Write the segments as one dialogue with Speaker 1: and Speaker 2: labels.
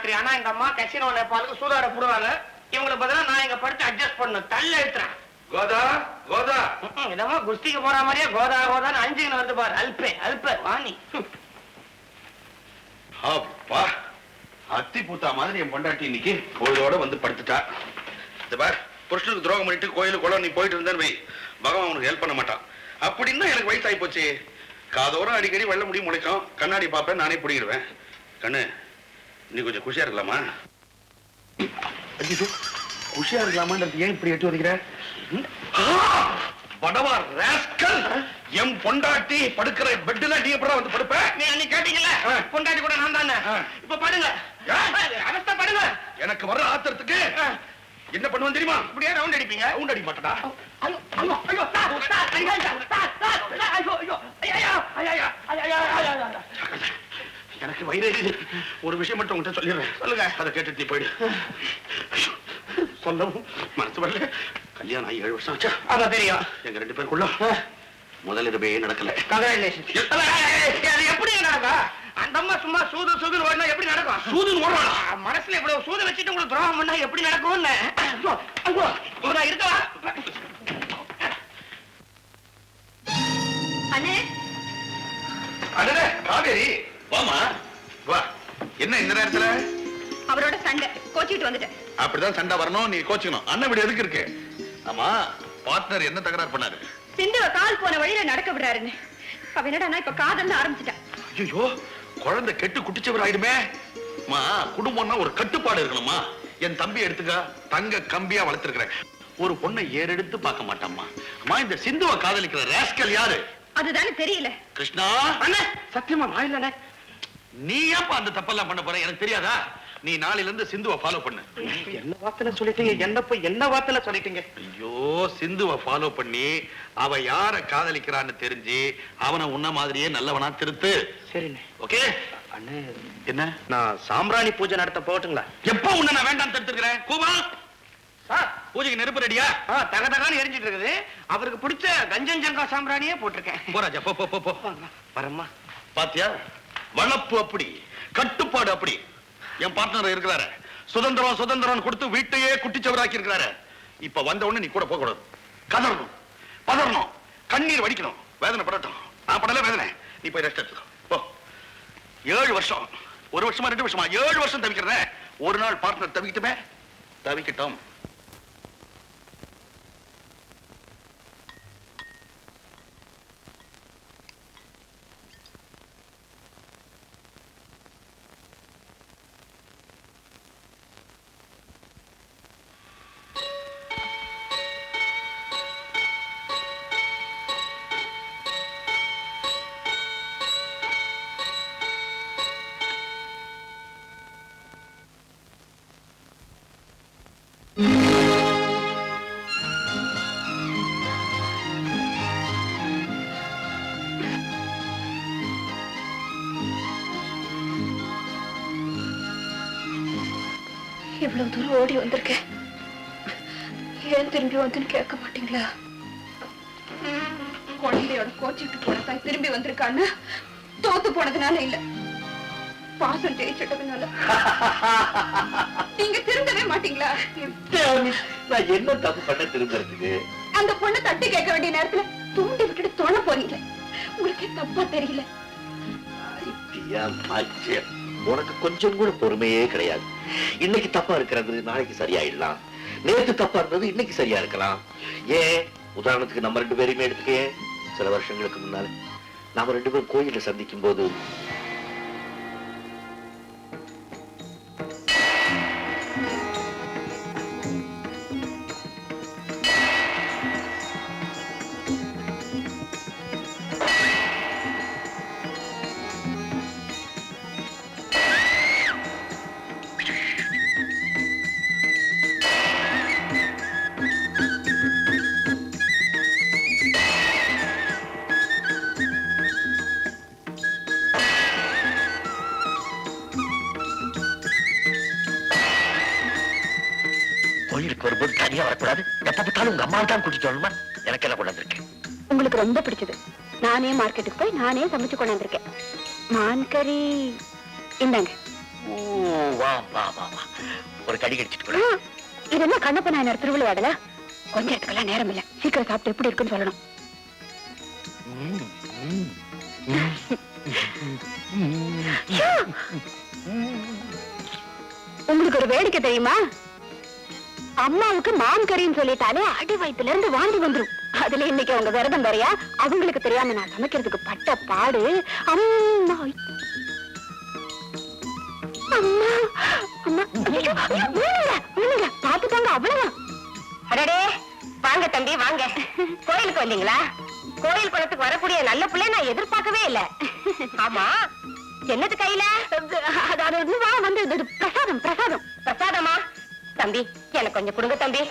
Speaker 1: Lottery. ஆனா எங்க அம்மா கசினோல பாலுக்கு சூதாட போடுவாங்க. இவங்களுக்கு பதிலா நான் இங்க படுத்து அட்ஜஸ்ட் பண்ணணும். தள்ள எடுத்துறேன்.
Speaker 2: கோதா கோதா
Speaker 1: என்னமோ குஸ்திக்கு போற மாதிரியே கோதா கோதான்னு 5 வந்து பாரு. அல்பே அல்பே வாணி.
Speaker 2: அப்பா அத்தி பூத்தா மாதிரி என் பொண்டாட்டி இன்னைக்கு பொழுதோட வந்து படுத்துட்டா. இந்த பார், புருஷனுக்கு துரோகம் பண்ணிட்டு கோயிலு குளம் நீ போயிட்டு இருந்தேன்னு வை, பகவான் உனக்கு ஹெல்ப் பண்ண மாட்டான். அப்படின்னா எனக்கு வயசாகி போச்சு. காதோரம் அடிக்கடி வெள்ள முடி முளைக்கும். கண்ணாடி பார்ப்பேன், நானே பிடிக்கிடுவேன். கண்ணு நீ கொஞ்சம் குஷியா இருக்கலாமா? குஷியா இருக்கலாமான்றது ஏன் இப்படி எட்டு வதைக்கிற? படவா ராஸ்கல், என் பொண்டாட்டி படுக்கிற பெட்ல நீ எப்படா வந்து படுப்ப?
Speaker 1: நீ கேட்டீங்கல்ல, பொண்டாட்டி கூட நான் தானே. இப்ப படுங்க, அவஸ்தை படுங்க.
Speaker 2: எனக்கு வர ஆத்திரத்துக்கு என்ன பண்ணுவேன் தெரியுமா?
Speaker 1: இப்படியே ரவுண்ட் அடிப்பீங்க.
Speaker 2: ரவுண்ட் அடிக்க மாட்டடா.
Speaker 1: ஐயோ ஐயோ ஐயோ சார் சார் ஐயோ ஐயோ ஐயோ ஐயோ ஐயோ.
Speaker 2: எனக்கு வயிறு ஒரு விஷயம் மட்டும் உங்ககிட்ட சொல்லிடுறேன். சொல்லுங்க. அதை கேட்டுட்டு நீ போயிடு. சொல்லவும் மனசு வரல. கல்யாணம் ஆகி 7 வருஷம் ஆச்சா?
Speaker 1: அதான் தெரியும்.
Speaker 2: எங்க 2 பேருக்குள்ள முதல் இதுவே நடக்கல.
Speaker 1: எப்படி நடக்கும்? அந்த அம்மா சும்மா சூது சூதுன்னு ஓடினா எப்படி நடக்கும்?
Speaker 2: சூதுன்னு ஓடுறா?
Speaker 1: மனசுல இவ்வளவு சூது வச்சுட்டு உங்களுக்கு துரோகம் பண்ணா எப்படி நடக்கும்னு இருக்கா?
Speaker 3: அண்ணே
Speaker 2: அடடே காவேரி, வாமா வா. என்ன இந்த நேரத்துல?
Speaker 3: அவரோட சண்டை, கோச்சிட்டு வந்துட்டேன்.
Speaker 2: அப்படிதான் சண்டை வரணும், நீ கோச்சிக்கணும். அண்ணன் வீடு எதுக்கு இருக்கு? ஆமா, பார்ட்னர் என்ன தகராறு பண்ணாரு?
Speaker 3: சிந்துவ கால் போன வழியில நடக்க விடுறாருன்னு. அவ என்னடா இப்ப காதல்னு ஆரம்பிச்சுட்டான்.
Speaker 2: ஐயோ, குழந்தை கெட்டு குட்டிச்சவர் ஆயிடுமே. மா, குடும்பம்னா ஒரு கட்டுப்பாடு இருக்கணுமா? என் தம்பி எடுத்துக்க, தங்க கம்பியா வளர்த்திருக்கிறேன். ஒரு பொண்ணை ஏறெடுத்து பார்க்க மாட்டாம்மா. அம்மா, இந்த சிந்துவ காதலிக்கிற ராஸ்கல் யாரு?
Speaker 3: அதுதானே தெரியல.
Speaker 2: கிருஷ்ணா
Speaker 1: அண்ணே, சத்தியமா நான் இல்லண்ணே.
Speaker 2: நீ ஏப்பா அந்த தப்பெல்லாம் பண்ண போற? எனக்கு தெரியாதா? நீ நாளையில இருந்து சிந்துவை ஃபாலோ பண்ணு.
Speaker 1: என்ன வார்த்தை சொல்லிட்டீங்க? என்ன போய் என்ன வார்த்தை சொல்லிட்டீங்க?
Speaker 2: ஐயோ, சிந்துவை ஃபாலோ பண்ணி அவ யார காதலிக்கிறான்னு தெரிஞ்சு அவனை உன்ன மாதிரியே நல்லவனா திருத்து.
Speaker 1: சரிண்ணே.
Speaker 2: ஓகே
Speaker 1: அண்ணே,
Speaker 2: என்ன?
Speaker 1: நான் சாம்பிராணி பூஜை நடத்த போட்டுங்களா?
Speaker 2: எப்ப உன்ன நான் வேண்டாம் தடுத்துக்கிறேன்? கூபா
Speaker 1: சார்,
Speaker 2: பூஜைக்கு நெருப்பு ரெடியா?
Speaker 1: தகதகான்னு எரிஞ்சிட்டு இருக்குது. அவருக்கு பிடிச்ச கஞ்சன் ஜங்கா சாம்பிராணியே போட்டிருக்கேன்.
Speaker 2: போராஜா, போ போ போ.
Speaker 1: வரம்மா.
Speaker 2: பாத்தியா, வளப்பு அப்படி, கட்டுப்பாடு அப்படி. என் பார்ட்னர் இருக்கிறாரு, சுதந்திரம் சுதந்திரம் கொடுத்து வீட்டையே குட்டிச்சவராக்கி இருக்கிறாரு. இப்ப வந்த உடனே நீ கூட போக கூடாது. கதறணும், பதறணும், கண்ணீர் வடிக்கணும். வேதனை படட்டும். நான் படல வேதனை. நீ போய் ரெஸ்ட் எடுத்துக்கோ போ. 7 வருஷம், 1 வருஷமா 2 வருஷமா 7 வருஷம் தவிக்கிறேன். ஒரு நாள் பார்ட்னர் தவிக்கட்டுமே. தவிக்கட்டும்.
Speaker 3: இவ்வளவு தூரம் ஓடி வந்திருக்கேன், ஏன் திரும்பி வந்துன்னு கேட்க மாட்டீங்களா? குழந்தையோட கோச்சிட்டு போனதான் திரும்பி வந்திருக்கான்னு தோத்து போனதுனால இல்ல, பாசம் ஜெயிச்சிட்டதுனால. நீங்க திருந்தவே மாட்டீங்களா?
Speaker 4: நான் என்ன தப்பு பண்ண திரும்பறதுக்கு?
Speaker 3: அந்த பொண்ணை தட்டி கேட்க வேண்டிய நேரத்துல தூண்டி விட்டுட்டு தொலை போறீங்க. உங்களுக்கே தப்பா தெரியல?
Speaker 4: உனக்கு கொஞ்சம் கூட பொறுமையே கிடையாது. இன்னைக்கு தப்பா இருக்கிறது நாளைக்கு சரியாயிடலாம், நேற்று தப்பா இருந்தது இன்னைக்கு சரியா இருக்கலாம். ஏன் உதாரணத்துக்கு நம்ம 2 பேரையுமே எடுத்துக்கே. சில வருஷங்களுக்கு முன்னால நாம 2 பேரும் கோயில சந்திக்கும் போது கோயிலுக்கு வரும்போது தனியா வரக்கூடாது. எப்ப பார்த்தாலும் உங்க அம்மாவை தான் கூட்டிட்டு வரணுமா? எனக்கு என்ன கொண்டு வந்திருக்கேன்?
Speaker 3: உங்களுக்கு ரொம்ப பிடிச்சது. நானே மார்க்கெட்டுக்கு போய் நானே சமைச்சு கொண்டு வந்திருக்கேன். மான் கறி இந்தாங்க.
Speaker 4: வா வா வா வா ஒரு கடி கடிச்சிட்டு
Speaker 3: இதெல்லாம் கண்ணப்ப நாயனார் திருவிழாடல கொஞ்சம் இடத்துக்கெல்லாம் நேரம் இல்ல சீக்கிரம் சாப்பிட்டு எப்படி இருக்குன்னு சொல்லணும் உங்களுக்கு ஒரு வேடிக்கை தெரியுமா அம்மாவுக்கு மான் கறின்னு சொல்லிட்டாலே அடி வயித்துல இருந்து வாந்தி வந்துரும் அதுல இன்னைக்கு அவங்க விரதம் வரையா அவங்களுக்கு தெரியாம நான் சமைக்கிறதுக்கு பட்ட பாடு அம்மா அம்மா அம்மா பாத்துட்டாங்க அவ்வளவுதான் அடடே வாங்க தம்பி வாங்க கோயிலுக்கு வந்தீங்களா கோயில் குளத்துக்கு வரக்கூடிய நல்ல பிள்ளை நான் எதிர்பார்க்கவே இல்ல ஆமா என்னது கையில வந்து பிரசாதம் பிரசாதம் பிரசாதமா தம்பி எனக்கு கொஞ்சம் கொடுங்க தம்பி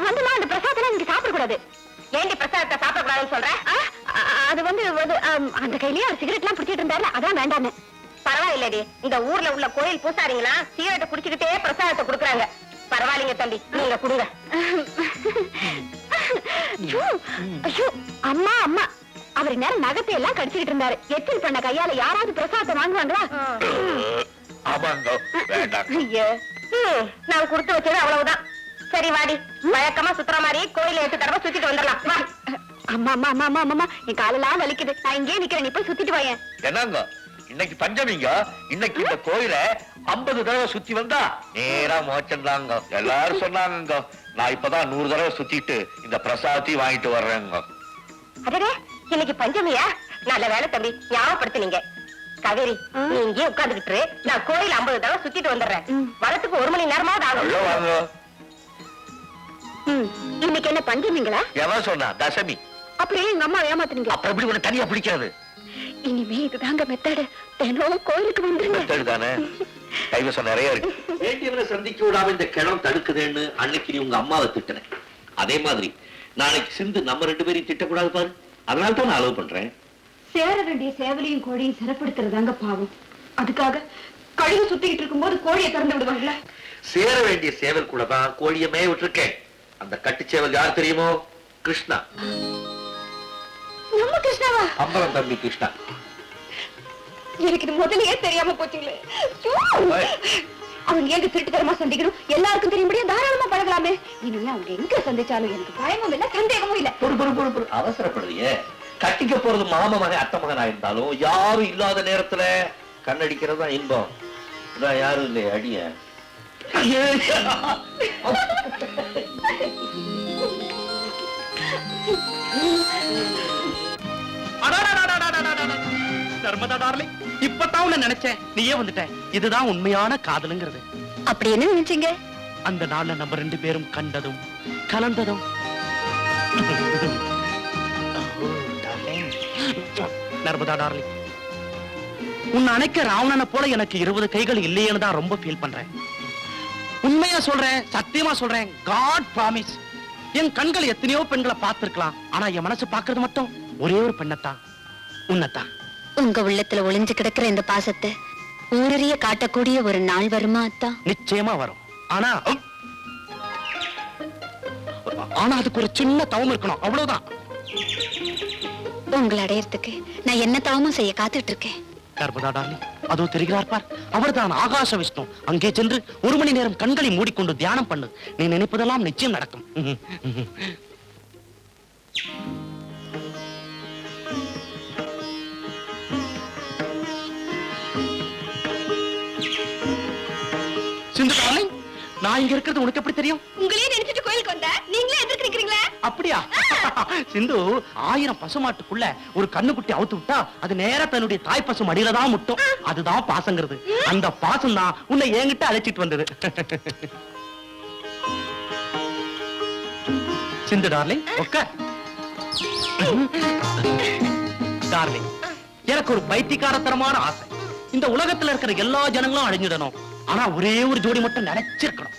Speaker 3: வந்து அந்த பிரசாதம் நீங்க சாப்பிடக்கூடாது ஏண்டி பிரசாதத்தை சாப்பிடக்கூடாதுன்னு சொல்றேன் அது வந்து அந்த கையிலேயே ஒரு சிகரெட் எல்லாம் பிடிச்சிட்டு இருந்தாரு அதான் வேண்டான்னு பரவாயில்லடி இந்த ஊர்ல உள்ள கோயில் பூசாரிங்களா சிகரெட்டை குடிச்சுக்கிட்டே பிரசாதத்தை கொடுக்குறாங்க பரவாயில்லைங்க தம்பி நீங்க கொடுங்க அம்மா அம்மா அவர் நேரம் நகத்தை எல்லாம் கடிச்சுக்கிட்டு இருந்தாரு எச்சில் பண்ண கையால யாராவது பிரசாதத்தை வாங்குவாங்களா நான் கொடுத்து வச்சது அவ்வளவுதான் சரி வாடி வழக்கமா சுத்துற மாதிரி கோயில 8 தடவை சுத்திட்டு வந்துடலாம் அம்மா அம்மா அம்மா அம்மா அம்மா என் காலெல்லாம் வலிக்குது நான் இங்கே நிக்கிறேன் நீ போய் சுத்திட்டு வாயேன்
Speaker 4: என்னங்க இன்னைக்கு பஞ்சமிங்க இன்னைக்கு இந்த கோயில 50 தடவை சுத்தி வந்தா நேரா மோட்சம் தாங்க எல்லாரும் சொன்னாங்க நான் இப்பதான் 100 தடவை சுத்திட்டு இந்த பிரசாதத்தையும் வாங்கிட்டு வர்றேங்க
Speaker 3: அடடே இன்னைக்கு பஞ்சமியா நல்ல வேலை தம்பி ஞாபகப்படுத்தினீங்க காவேரி நீ இங்கே உட்கார்ந்துகிட்டு நான் கோயில் 50 தடவை சுத்திட்டு வந்துடுறேன் வரத்துக்கு 1 மணி நேரமாவது ஆகும் இன்னைக்கு என்ன பஞ்சமிங்களா
Speaker 4: எவன் சொன்னா தசமி
Speaker 3: அப்புறம் எங்க அம்மா ஏமாத்துனீங்க
Speaker 4: அப்புறம் எப்படி உனக்கு தனியா பிடிக்காது
Speaker 3: இனிமே இதுதாங்க மெத்தடு தினம் கோயிலுக்கு வந்துருங்க
Speaker 4: மெத்தடு தானே கைவசம் நிறைய இருக்கு வேண்டியவரை சந்திக்க விடாம இந்த கிழம் தடுக்குதுன்னு அன்னைக்கு நீ உங்க அம்மாவை திட்டினேன் அதே மாதிரி நாளைக்கு சிந்து நம்ம 2 பேரையும் திட்டக்கூடாது பாரு அதனால தான் நான் அலோவ் பண்றேன்
Speaker 3: சேர வேண்டிய சேவலையும் கோழியும் சிறப்படுத்துறதாங்க பாவம் அதுக்காக கழுகு சுத்திக்கிட்டு இருக்கும்போது கோழியை திறந்து விடுவாங்களா
Speaker 4: சேர வேண்டிய சேவல் கூட தான் கோழியை மேய விட்டுருக்கேன் அந்த கட்டுச்சேவல் யார் தெரியுமோ கிருஷ்ணா
Speaker 3: நம்ம கிருஷ்ணாவா
Speaker 4: அம்பலம் தம்பி கிருஷ்ணா
Speaker 3: எனக்கு இது முதல்லயே தெரியாம போச்சுங்களே அவங்க எங்க திருட்டுத்தரமா சந்திக்கணும் எல்லாருக்கும் தெரியும்படியா தாராளமா பழகலாமே இனிமே அவங்க எங்க சந்திச்சாலும் எனக்கு பயமும் இல்ல சந்தேகமும் இல்ல
Speaker 4: பொறு அவசரப்படுறியே கட்டிக்க போறது மாம மகன் அத்தை மகனா இருந்தாலும் யாரும் இல்லாத நேரத்துல கண்ணடிக்கிறது தான் இன்பம் இதான் யாரும் இல்லையே அடிய
Speaker 1: நர்மதா டார்லிங் இப்பதான் உன்னை நினைச்சேன் நீயே வந்துட்ட இதுதான் உண்மையான காதலுங்கிறது
Speaker 3: அப்படி என்ன நினைச்சீங்க
Speaker 1: அந்த நாள்ல நம்ம 2 பேரும் கண்டதும் கலந்ததும் நர்மதா டார்லிங் உன்னை அணைக்க ராவணனை போல எனக்கு 20 கைகள் இல்லையேன்னு தான் ரொம்ப ஃபீல் பண்றேன் உண்மையா சொல்றேன் சத்தியமா சொல்றேன் காட் ப்ராமிஸ் என் கண்கள் எத்தனையோ பெண்களை பார்த்திருக்கலாம் ஆனா என் மனசு பார்க்கிறது மட்டும் ஒரே ஒரு பெண்ணத்தான் உன்னைத்தான்
Speaker 3: உங்க உள்ளத்துல ஒளிஞ்சு கிடக்கிற இந்த பாசத்தை ஊரறிய காட்டக்கூடிய ஒரு நாள் வருமா அத்தா
Speaker 1: நிச்சயமா வரும் ஆனா அதுக்கு ஒரு சின்ன தவம் இருக்கணும் அவ்வளவுதான்
Speaker 3: உங்களை அடையறதுக்கு நான் என்ன தவமும் செய்ய காத்துட்டு இருக்கேன்
Speaker 1: நர்மதா டார்லிங் அதோ தெரிகிறார் பார் அவர்தான் ஆகாச விஷ்ணு அங்கே சென்று 1 மணி நேரம் கண்களை மூடிக்கொண்டு தியானம் பண்ணு நீ நினைப்பதெல்லாம் நிச்சயம் நடக்கும் சிந்து டார்லிங் நான் இங்க இருக்கிறது உனக்கு எப்படி தெரியும்
Speaker 3: உங்களையே நினைச்சிட்டு கோயிலுக்கு வந்தா நீங்களே எதிர்க்கிறீங்களா
Speaker 1: அப்படியா சிந்து 1000 பசுமாட்டுக்குள்ள ஒரு கண்ணுக்குட்டி அவுத்து விட்டா அது நேரா தன்னுடைய தாய் பசு மடியில தான் முட்டும் அதுதான் பாசங்கிறது அந்த பாசம் தான் உன்னை என்கிட்ட அழைச்சிட்டு வந்தது சிந்து டார்லிங் உட்கார் டார்லிங் எனக்கு ஒரு பைத்தியக்காரத்தனமான ஆசை இந்த உலகத்துல இருக்கிற எல்லா ஜனங்களும் அழிஞ்சிடணும் ஆனா ஒரே ஒரு ஜோடி மட்டும் நினைச்சிருக்கணும்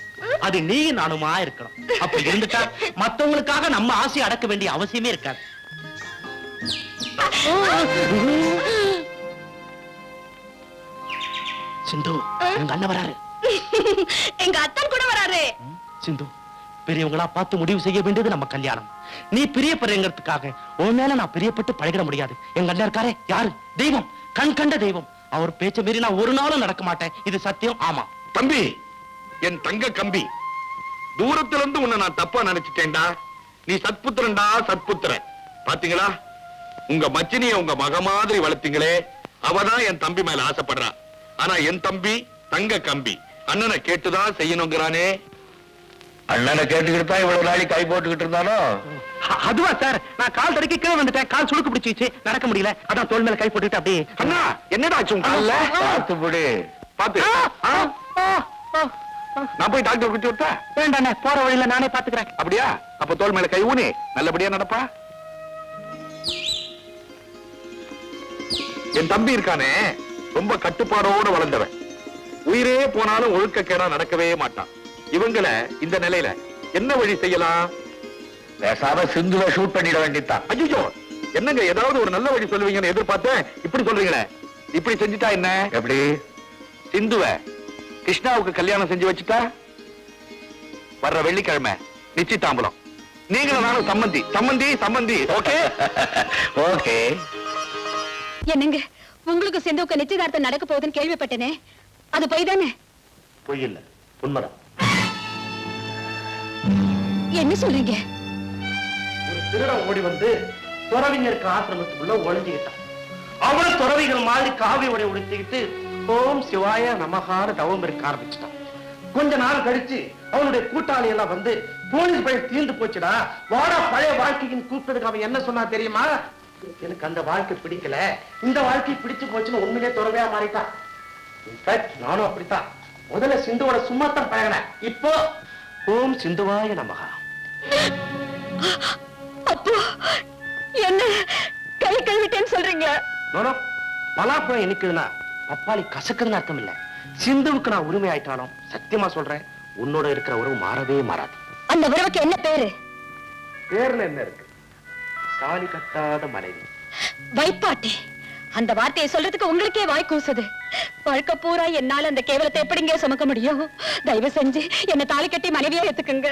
Speaker 1: அது நீ நானுமா இருக்கணும் அப்ப இருந்துட்டா மத்தவங்களுக்காக நம்ம ஆசையை அடக்க வேண்டிய அவசியமே இருக்காது சிந்து உங்க அண்ணன் வராரு
Speaker 3: எங்க அத்தன் கூட வராரு
Speaker 1: சிந்து பெரியவங்களா பார்த்து முடிவு செய்ய வேண்டியது நம்ம கல்யாணம் நீ பிரியப்படுறேங்கிறதுக்காக உன் மேல நான் பிரியப்பட்டு பழகிட முடியாது எங்க அண்ணன் இருக்காரே யாரு தெய்வம் கண் கண்ட தெய்வம். அவர் பேச்ச மீறி நான் ஒரு நாளும் நடக்க மாட்டேன். இது சத்தியம். ஆமா
Speaker 2: தம்பி, என் தங்க கம்பி, தூரத்துல இருந்து உன்னை நான் தப்பா நினைச்சிட்டேன்டா. நீ சத்புத்திரன்டா, சத்புத்திரன். பாத்தீங்களா, உங்க மச்சினிய உங்க மக மாதிரி வளர்த்தீங்களே, அவதான் என் தம்பி மேல ஆசைப்படுறா. ஆனா என் தம்பி தங்க கம்பி, அண்ணனை கேட்டுதான் செய்யணுங்கிறானே.
Speaker 4: அண்ணனை கேட்டுக்கிட்டு தான் இவ்வளவு நாளைக்கு கை போட்டுக்கிட்டு இருந்தானோ?
Speaker 1: அதுவா சார், நான் கால் தடுக்கி கீழே வந்துட்டேன். கால் சுளுக்கு பிடிச்சிச்சு, நடக்க முடியல. அதான் தோள் மேல கை போட்டுட்டு அப்படியே.
Speaker 2: அண்ணா, என்னடா ஆச்சு உங்க கால்ல?
Speaker 4: பார்த்து போடு.
Speaker 2: பாத்து. நான் போய் டாக்டர் குத்தி விட்டா?
Speaker 1: வேண்டாண்ணே, போற வழியில நானே பாத்துக்கிறேன்.
Speaker 2: அப்படியா? அப்ப தோள் மேல கை ஊனி நல்லபடியா நடப்பா. என் தம்பி இருக்கானே, ரொம்ப கட்டுப்பாடோட வளர்ந்தவன். உயிரே போனாலும் ஒழுக்கக்கேடா நடக்கவே மாட்டான். இவங்கள இந்த நிலையில என்ன வழி செய்யலாம்?
Speaker 4: பேசாம சிந்துவை ஷூட் பண்ணிட வேண்டியதான்.
Speaker 2: ஐயோ, என்னங்க ஏதாவது ஒரு நல்ல வழி சொல்லுவீங்கன்னு எதிர்பார்த்தேன். இப்படி சொல்றீங்களே. இப்படி செஞ்சுட்டா என்ன?
Speaker 4: எப்படி?
Speaker 2: சிந்துவ கிருஷ்ணாவுக்கு கல்யாணம் செஞ்சு வச்சுட்டா, வர்ற வெள்ளிக்கிழமை நிச்சயதாம்பலம். நீங்களும் நானும் சம்மந்தி சம்மந்தி சம்மந்தி. Okay
Speaker 4: okay.
Speaker 3: என்னங்க, உங்களுக்கு சிந்துவுக்கு நிச்சயதார்த்தம் நடக்க போகுதுன்னு கேள்விப்பட்டேனே, அது போய் தானே?
Speaker 4: பொய் இல்ல, உண்மைதான்.
Speaker 3: என்ன சொல்றீங்க?
Speaker 1: ஒரு திருடன் ஓடி வந்து துறவிஞருக்கு ஆசிரமத்துக்குள்ள ஒளிஞ்சுக்கிட்டான். அவனும் துறவிகள் மாதிரி காவி உடை உடுத்திக்கிட்டு ஓம் சிவாய நமகான தவம் இருக்க ஆரம்பிச்சுட்டான். கொஞ்ச நாள் கழிச்சு அவனுடைய கூட்டாளி எல்லாம் வந்து போலீஸ் பயம் தீர்ந்து போச்சுடா, வாடா பழைய வாழ்க்கைன்னு கூப்பிட்டதுக்கு அவன் என்ன சொன்னா தெரியுமா? எனக்கு அந்த வாழ்க்கை பிடிக்கல, இந்த வாழ்க்கை பிடிச்சு போச்சுன்னு உண்மையிலே துறவையா மாறிட்டான். இன்ஃபேக்ட் நானும் அப்படித்தான். முதல்ல சிந்துவோட சும்மாத்தான் பழகினேன். இப்போ ஓம் சிந்துவாய நமகா.
Speaker 3: அப்போ என்ன கை கழுவிட்டேன்னு சொல்றீங்க?
Speaker 1: பலாப்பழம் இனிக்குதுன்னா பப்பாளி கசக்குதுன்னு அர்த்தம் இல்ல. சிந்துவுக்கு நான் உரிமை ஆயிட்டாலும் சத்தியமா சொல்றேன், உன்னோட இருக்கிற உறவு மாறவே மாறாது.
Speaker 3: அந்த உறவுக்கு என்ன பேரு?
Speaker 1: பேர்ல என்ன இருக்கு? தாலி கட்டாத மனைவி.
Speaker 3: வைப்பாட்டி, அந்த வார்த்தையை சொல்றதுக்கு உங்களுக்கே வாய் கூசுது. வாழ்க்கை பூரா என்னால அந்த கேவலத்தை எப்படிங்க சுமக்க முடியும்? தயவு செஞ்சு என்ன தாலி கட்டி மனைவியா ஏத்துக்குங்க.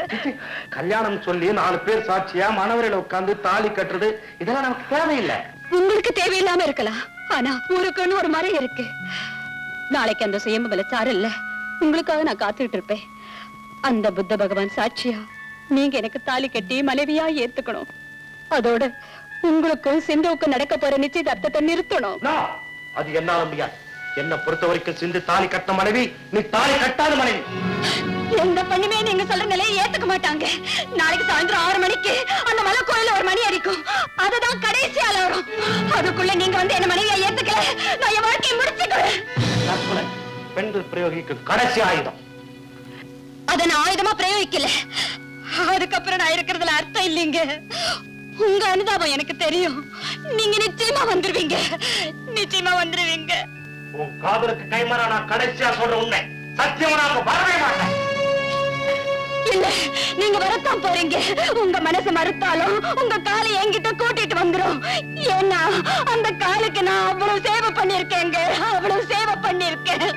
Speaker 1: கல்யாணம் சொல்லி 4 பேர் சாட்சியா மணவரையில உட்கார்ந்து தாலி கட்டுறது இதெல்லாம் நமக்கு தேவையில்லை.
Speaker 3: உங்களுக்கு தேவையில்லாம இருக்கலாம், ஆனா ஊருக்குன்னு ஒரு மரம் இருக்கு. நாளைக்கு அந்த சுயம்பல சாரு இல்ல, உங்களுக்காக நான் காத்துட்டு இருப்பேன். அந்த புத்த பகவான் சாட்சியா நீங்க எனக்கு தாலி கட்டி மனைவியா ஏத்துக்கணும். அதோட உங்களுக்கும் சிந்துவுக்கும் நடக்க போற நிச்சயதார்த்தத்தை நிறுத்தணும்.
Speaker 1: அது என்னால முடியாது. என்ன பொறுத்த வரைக்கும் சிந்து தாலி கட்ட மனைவி, நீ தாலி கட்டாத மனைவி.
Speaker 3: எந்த பெண்ணுமே நீங்க சொல்ற நிலையை ஏத்துக்க மாட்டாங்க. நாளைக்கு சாயந்தரம் 6 மணிக்கு அந்த மலை கோயில ஒரு மணி அடிக்கும், அதுதான் கடைசி அலாரம். அதுக்குள்ள நீங்க வந்து என்ன மனைவியா ஏத்துக்கல, நான் என் வாழ்க்கையை முடிச்சுக்கிறேன்.
Speaker 1: பெண்கள் பிரயோகிக்கும் கடைசி ஆயுதம்.
Speaker 3: அத நான் ஆயுதமா பிரயோகிக்கல. அதுக்கப்புறம் நான் இருக்கிறதுல அர்த்தம் இல்லைங்க. உங்க அனுதாபம் எனக்கு தெரியும். நீங்க நிச்சயமா வந்துருவீங்க, நிச்சயமா வந்துருவீங்க.
Speaker 1: உன் காதலுக்கு கைமாறா நான் கடைசியா சொல்ற உண்மை, சத்தியமா நான் வரவே மாட்டேன்.
Speaker 3: இல்ல, நீங்க வரத்தான் போறீங்க. உங்க மனசு மறுத்தாலும் உங்க காலை என்கிட்ட கூட்டிட்டு வந்துரும். ஏன்னா அந்த காலுக்கு நான் அவ்வளவு சேவை பண்ணிருக்கேங்க, அவ்வளவு சேவை பண்ணிருக்கேன்.